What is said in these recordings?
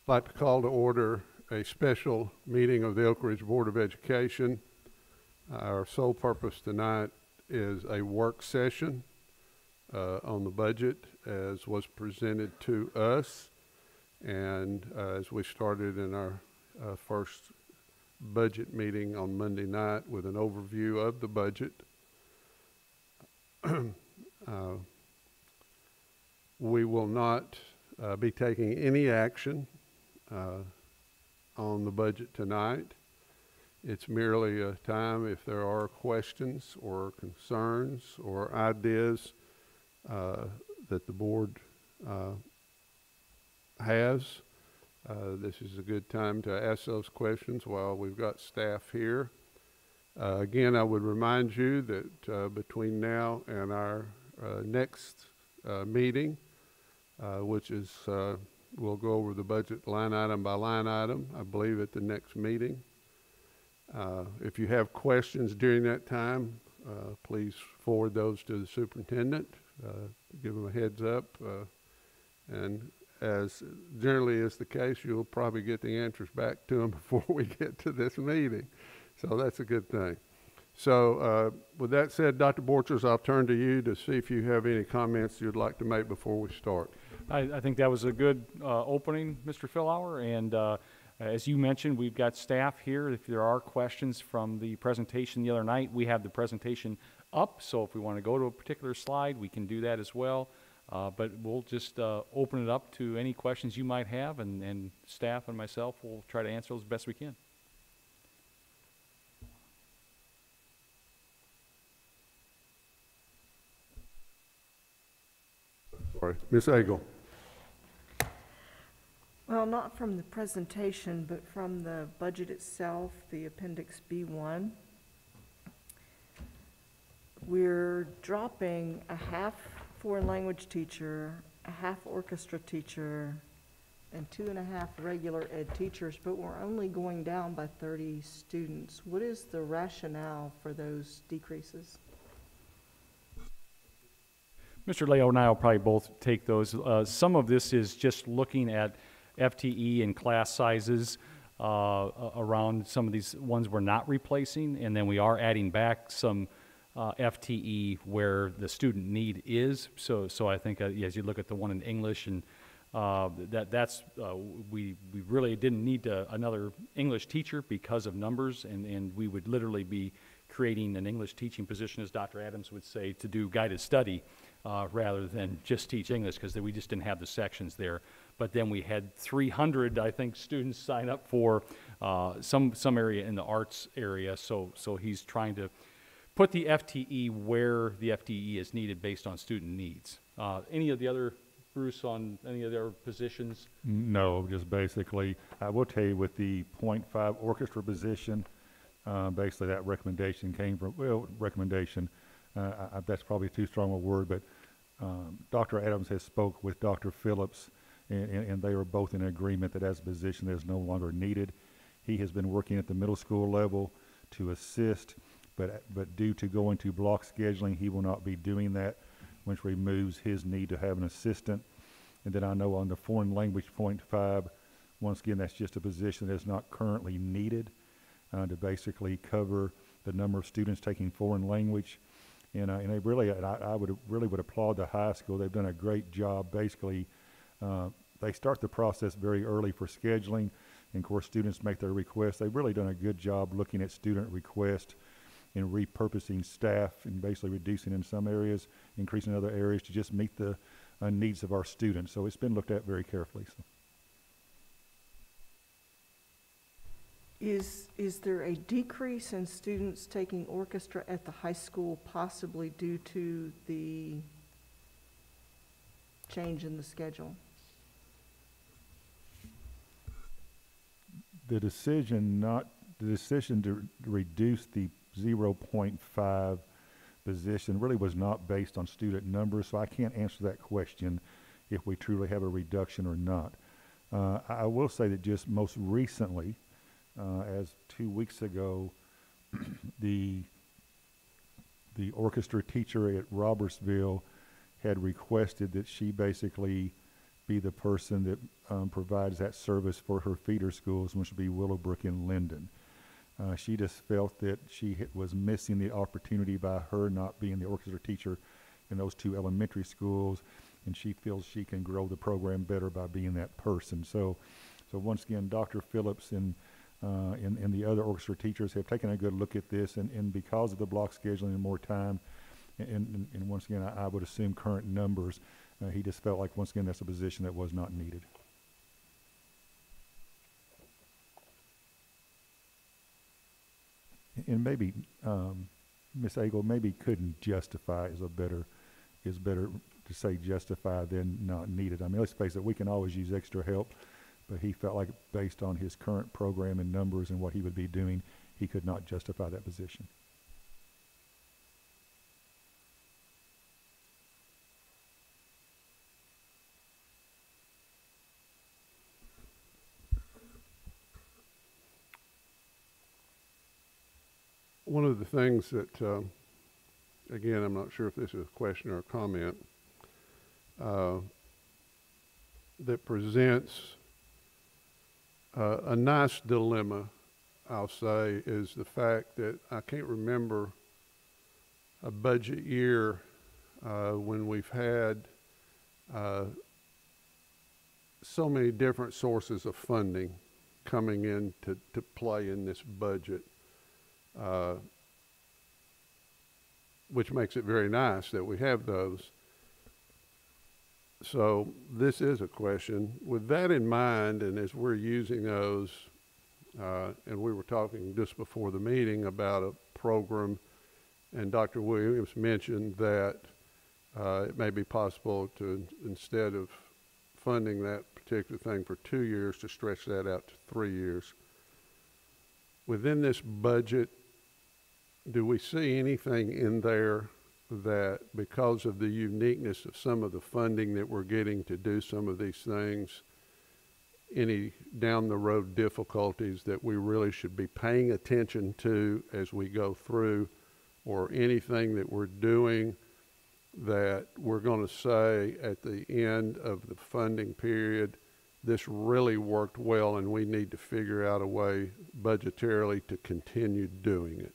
I'd like to call to order a special meeting of the Oak Ridge Board of Education. Our sole purpose tonight is a work session on the budget as was presented to us, and as we started in our first budget meeting on Monday night with an overview of the budget. We will not be taking any action on the budget tonight. It's merely a time if there are questions or concerns or ideas that the board has. This is a good time to ask those questions while we've got staff here. Again, I would remind you that between now and our next meeting, which is we'll go over the budget line item by line item, I believe, at the next meeting. If you have questions during that time, please forward those to the superintendent. Give them a heads up. And as generally is the case, you'll probably get the answers back to them before we get to this meeting. So that's a good thing. So with that said, Dr. Borchers, I'll turn to you to see if you have any comments you'd like to make before we start. I think that was a good opening, Mr. Fillauer, and as you mentioned, we've got staff here. If there are questions from the presentation the other night, we have the presentation up, so if we want to go to a particular slide, we can do that as well. But we'll just open it up to any questions you might have, and staff and myself will try to answer those as best we can. Sorry, Ms. Agel. Well, not from the presentation, but from the budget itself, the Appendix B1. We're dropping a half foreign language teacher, a half orchestra teacher, and 2.5 regular ed teachers, but we're only going down by 30 students. What is the rationale for those decreases? Mr. Leo and I will probably both take those. Some of this is just looking at FTE and class sizes around some of these ones we're not replacing, and then we are adding back some FTE where the student need is. So I think as you look at the one in English, and we really didn't need another English teacher because of numbers, and we would literally be creating an English teaching position, as Dr. Adams would say, to do guided study rather than just teach English, because we just didn't have the sections there. But then we had 300, I think, students sign up for some area in the arts area. So he's trying to put the FTE where the FTE is needed based on student needs. Any of the other, Bruce, on any of their positions? No, just basically, I will tell you with the 0.5 orchestra position, basically that recommendation came from, that's probably too strong a word, but Dr. Adams has spoke with Dr. Phillips, and they were both in agreement that as a position that is no longer needed. He has been working at the middle school level to assist, but due to going to block scheduling, he will not be doing that, which removes his need to have an assistant. And then I know on the foreign language 0.5, once again, that's just a position that is not currently needed to basically cover the number of students taking foreign language. And they really, I would applaud the high school. They've done a great job. Basically, they start the process very early for scheduling, and of course, students make their requests. They've really done a good job looking at student requests and repurposing staff, and basically reducing in some areas, increasing in other areas to just meet the needs of our students. So it's been looked at very carefully. So. Is there a decrease in students taking orchestra at the high school possibly due to the change in the schedule? The decision to reduce the 0.5 position really was not based on student numbers, so I can't answer that question if we truly have a reduction or not. I will say that just most recently, as 2 weeks ago, the orchestra teacher at Robertsville had requested that she basically be the person that provides that service for her feeder schools, which would be Willowbrook and Linden. She just felt that she was missing the opportunity by her not being the orchestra teacher in those two elementary schools, and she feels she can grow the program better by being that person. So once again, Dr. Phillips and the other orchestra teachers have taken a good look at this, and because of the block scheduling and more time, and once again, I would assume current numbers, he just felt like, once again, that's a position that was not needed. And maybe Ms. Agel maybe couldn't justify is better to say justify than not needed. I mean, let's face it, we can always use extra help, but he felt like based on his current program and numbers and what he would be doing, he could not justify that position. One of the things that, again, I'm not sure if this is a question or a comment, that presents a nice dilemma, I'll say, is the fact that I can't remember a budget year when we've had so many different sources of funding coming in to play in this budget. Which makes it very nice that we have those. So this is a question. With that in mind, and as we're using those, and we were talking just before the meeting about a program, and Dr. Williams mentioned that it may be possible to, instead of funding that particular thing for 2 years, to stretch that out to 3 years. Within this budget, do we see anything in there that, because of the uniqueness of some of the funding that we're getting to do some of these things, any down the road difficulties that we really should be paying attention to as we go through, or anything that we're doing that we're going to say at the end of the funding period, this really worked well and we need to figure out a way budgetarily to continue doing it?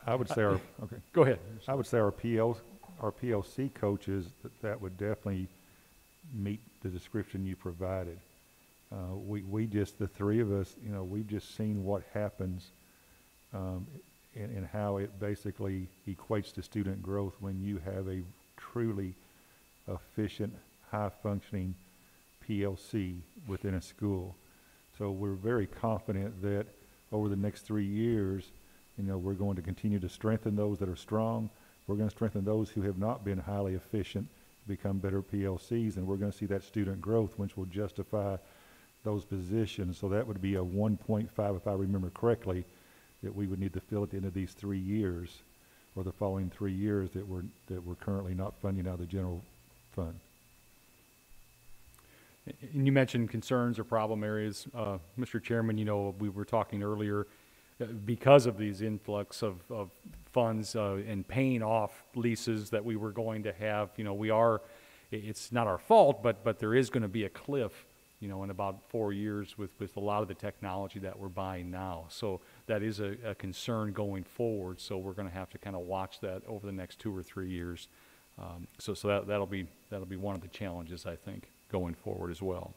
I would say okay. Go ahead. I would say our PLC coaches, that would definitely meet the description you provided. We just, the three of us, we've just seen what happens and how it basically equates to student growth when you have a truly efficient, high-functioning PLC within a school. So we're very confident that over the next 3 years, we're going to continue to strengthen those that are strong. We're going to strengthen those who have not been highly efficient to become better PLCs, and we're going to see that student growth, which will justify those positions. So that would be a 1.5, if I remember correctly, that we would need to fill at the end of these 3 years, or the following 3 years that we're currently not funding out of the general fund. And you mentioned concerns or problem areas. Mr. Chairman, we were talking earlier, because of these influx of funds and paying off leases that we were going to have, it's not our fault, but there is going to be a cliff, in about 4 years with a lot of the technology that we're buying now. So that is a concern going forward. So we're going to have to kind of watch that over the next 2 or 3 years. So that'll be one of the challenges, I think, going forward as well.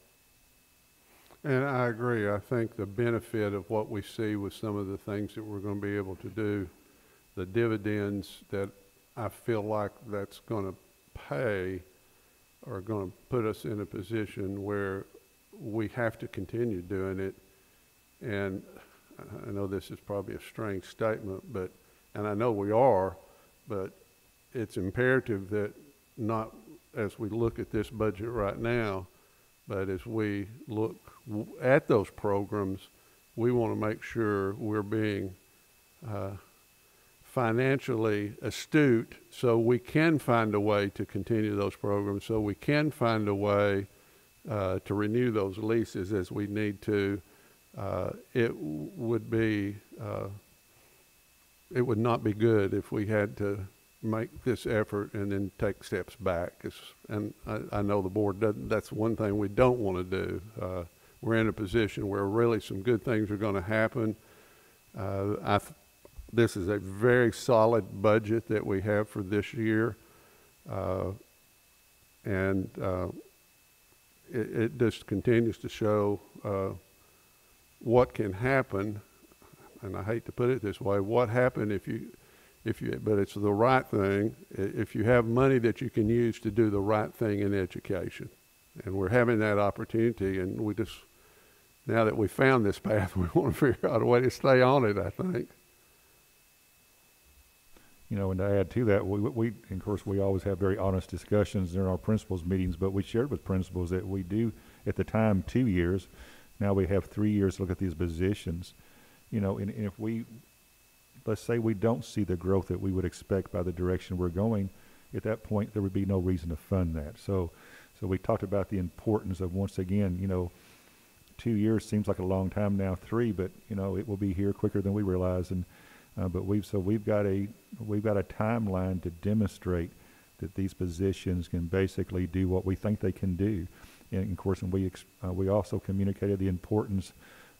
And I agree. I think the benefit of what we see with some of the things that we're going to be able to do, the dividends that I feel like that's going to pay, are going to put us in a position where we have to continue doing it. And I know this is probably a strange statement, and I know we are, but it's imperative that not as we look at this budget right now, but as we look at those programs, we want to make sure we're being financially astute so we can find a way to continue those programs, so we can find a way to renew those leases as we need to. It would not be good if we had to make this effort and then take steps back. And I know the board doesn't, that's one thing we don't want to do. We're in a position where really some good things are going to happen. This is a very solid budget that we have for this year. It just continues to show what can happen, and I hate to put it this way, what happened but it's the right thing, if you have money that you can use to do the right thing in education. And we're having that opportunity, and we just, now that we found this path, we want to figure out a way to stay on it, I think. You know, and to add to that, we of course, we always have very honest discussions during our principals meetings, but we shared with principals that we do, at the time, 2 years. Now we have 3 years to look at these positions. You know, and if let's say we don't see the growth that we would expect by the direction we're going, at that point, there would be no reason to fund that. So we talked about the importance of, once again, you know, 2 years seems like a long time now, 3, but, you know, it will be here quicker than we realize. And but we've got a timeline to demonstrate that these positions can basically do what we think they can do. And of course, we also communicated the importance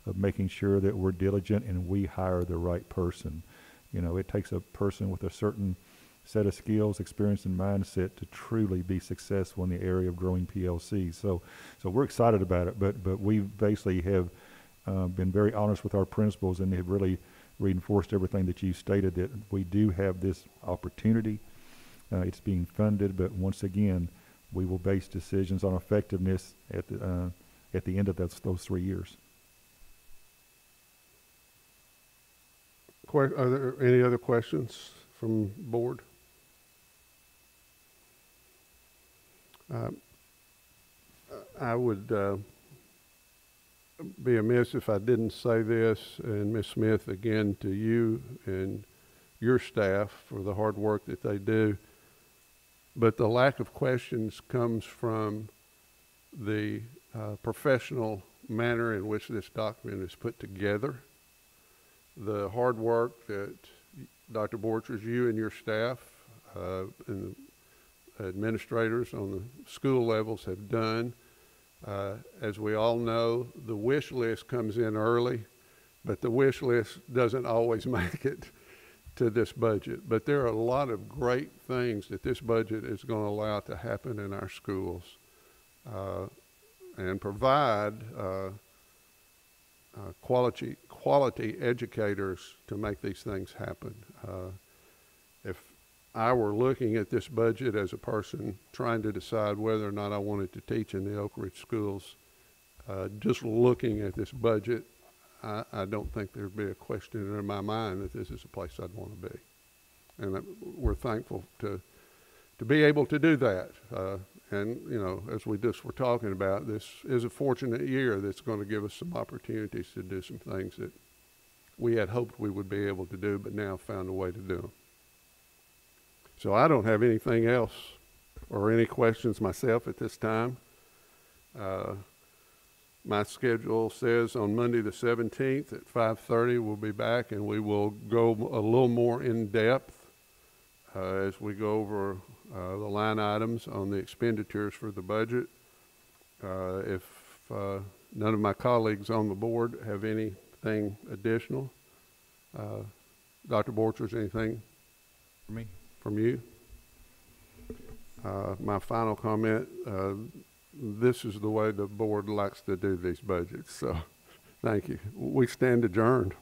of making sure that we're diligent and we hire the right person. You know, it takes a person with a certain set of skills, experience, and mindset to truly be successful in the area of growing PLCs. So we're excited about it, but we basically have been very honest with our principals and have really reinforced everything that you stated, that we do have this opportunity. It's being funded, but once again, we will base decisions on effectiveness at the end of those 3 years. Are there any other questions from board? I would be amiss if I didn't say this, and Ms. Smith, again, to you and your staff for the hard work that they do. But the lack of questions comes from the professional manner in which this document is put together. The hard work that Dr. Borchers, you and your staff and the administrators on the school levels have done. As we all know, the wish list comes in early, but the wish list doesn't always make it to this budget. But there are a lot of great things that this budget is going to allow to happen in our schools and provide quality educators to make these things happen. If I were looking at this budget as a person trying to decide whether or not I wanted to teach in the Oak Ridge schools, just looking at this budget, I don't think there'd be a question in my mind that this is a place I'd want to be. And we're thankful to be able to do that. And, you know, as we just were talking about, this is a fortunate year that's going to give us some opportunities to do some things that we had hoped we would be able to do, but now found a way to do them. So I don't have anything else or any questions myself at this time. My schedule says on Monday the 17th at 5:30 we'll be back, and we will go a little more in depth as we go over the line items on the expenditures for the budget. If none of my colleagues on the board have anything additional, Dr. Borchers, anything from you? My final comment, this is the way the board likes to do these budgets, so thank you. We stand adjourned.